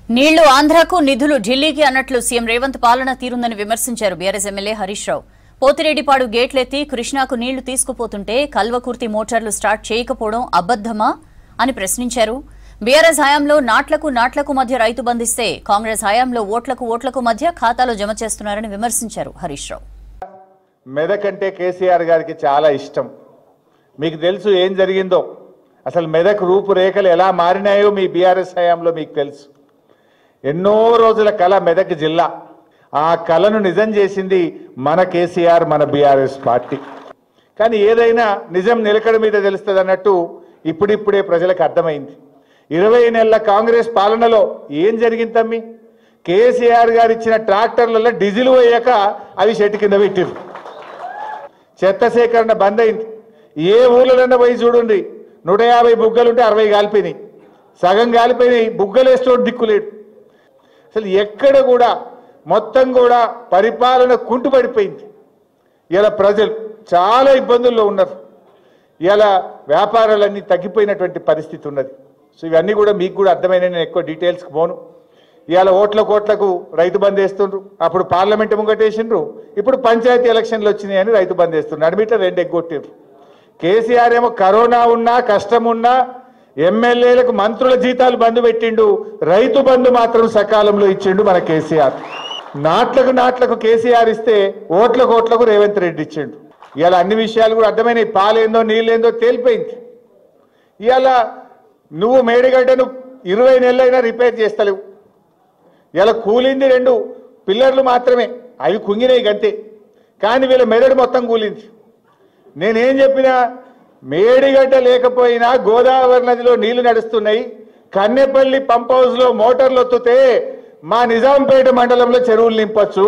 నీళ్లు ఆంధ్రాకు నిధులు ఢిల్లీకి అన్నట్లు సీఎం రేవంత్ పాలన తీరుందని విమర్శించారు బీఆర్ఎస్ ఎమ్మెల్యే హరీష్ రావు. పోతిరెడ్డిపాడు గేట్లెత్తి కృష్ణాకు నీళ్లు తీసుకుపోతుంటే కల్వకుర్తి మోటార్లు స్టార్ట్ చేయకపోవడం అబద్ధమా అని ప్రశ్నించారు. బీఆర్ఎస్ హయాంలో నాట్లకు మధ్య రైతు బంధిస్తే కాంగ్రెస్ హయాంలో ఓట్లకు మధ్య ఖాతాలో జమ చేస్తున్నారని విమర్శించారు హరీష్ రావు. మెదక్ అంటే కేసీఆర్ గారికి చాలా ఇష్టం. మీకు తెలుసు ఏం జరిగిందో, అసలు మెదక్ రూపురేఖలు ఎలా మారినాయో మీ బీఆర్ఎస్ హయాంలో మీకు తెలుసు. ఎన్నో రోజుల కళ మెదక్ జిల్లా, ఆ కళను నిజం చేసింది మన కేసీఆర్, మన బీఆర్ఎస్ పార్టీ. కానీ ఏదైనా నిజం నిలకడ మీద తెలుస్తుంది అన్నట్టు ఇప్పుడిప్పుడే ప్రజలకు అర్థమైంది. 20 నెలల కాంగ్రెస్ పాలనలో ఏం జరిగింది తమ్మి? కేసీఆర్ గారు ఇచ్చిన ట్రాక్టర్లలో డీజిల్ పోయాక అవి చెట్టు కింద పెట్టిరు. చెత్త సేకరణ బంద్ అయింది. ఏ ఊళ్ళన్నా పోయి చూడండి, 150 బుగ్గలుంటే 60 కాలిపోయినాయి, సగం కాలిపోయినాయి, బుగ్గలేస్తోటి దిక్కులేడు. అసలు ఎక్కడ కూడా మొత్తం కూడా పరిపాలన కుంటుపడిపోయింది. ఇలా ప్రజలు చాలా ఇబ్బందుల్లో ఉన్నారు. ఇలా వ్యాపారాలన్నీ తగ్గిపోయినటువంటి పరిస్థితి ఉన్నది. సో ఇవన్నీ కూడా మీకు కూడా అర్థమైన, నేను ఎక్కువ డీటెయిల్స్కి పోను. ఇవాళ ఓట్లకు రైతు బంద్ వేస్తుండ్రు, అప్పుడు పార్లమెంట్ ముంగటేసిండ్రు, ఇప్పుడు పంచాయతీ ఎలక్షన్లు వచ్చినాయని రైతు బంద్ వేస్తుండ్రు. అడిమిట్లో 2 ఎగ్గొట్టిండ్రు. కేసీఆర్ ఏమో కరోనా ఉన్నా కష్టం ఉన్నా ఎమ్మెల్యేలకు మంత్రుల జీతాలు బంద్ పెట్టిండు, రైతు బంధు మాత్రం సకాలంలో ఇచ్చిండు మన కేసీఆర్. నాట్లకు కేసీఆర్ ఇస్తే ఓట్లకు రేవంత్ రెడ్డి ఇచ్చిండు. ఇవాళ అన్ని విషయాలు కూడా అర్థమైనాయి. పాలేందో నీళ్ళేందో తేలిపోయింది. ఇవాళ నువ్వు మేడిగడ్డను 20 నెలలైనా రిపేర్ చేస్తలేవు. ఇలా కూలింది 2 పిల్లర్లు మాత్రమే, అవి కుంగినాయి గంతే. కానీ వీళ్ళ మెదడు మొత్తం కూలింది. నేనేం చెప్పినా, మేడిగడ్డ లేకపోయినా గోదావరి నదిలో నీళ్లు నడుస్తున్నాయి. కన్నెపల్లి పంప్ హౌస్లో మోటార్లు ఒత్తుతే మా నిజాంపేట మండలంలో చెరువులు నింపచ్చు,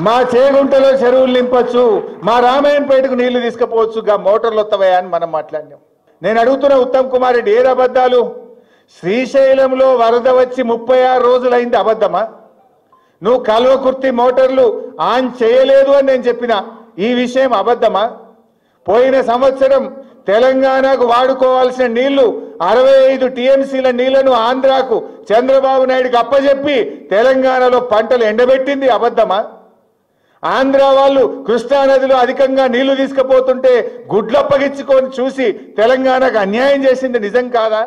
మా చేగుంటలో చెరువులు నింపచ్చు, మా రామాయణపేటకు నీళ్లు తీసుకుపోవచ్చు. మోటార్లు వస్తావా అని మనం మాట్లాడినాం. నేను అడుగుతున్న ఉత్తమ్ కుమార్ రెడ్డి, ఏది అబద్ధాలు? శ్రీశైలంలో వరద వచ్చి 36 రోజులైంది, అబద్ధమా? నువ్వు కల్వకుర్తి మోటార్లు ఆన్ చేయలేదు అని నేను చెప్పిన ఈ విషయం అబద్ధమా? పోయిన సంవత్సరం తెలంగాణకు వాడుకోవాల్సిన నీళ్లు 65 టీఎంసీల నీళ్లను ఆంధ్రాకు చంద్రబాబు నాయుడుకి అప్పచెప్పి తెలంగాణలో పంటలు ఎండబెట్టింది అబద్ధమా? ఆంధ్ర వాళ్ళు కృష్ణానదిలో అధికంగా నీళ్లు తీసుకుపోతుంటే గుడ్లప్పగించుకొని చూసి తెలంగాణకు అన్యాయం చేసింది నిజం కాదా?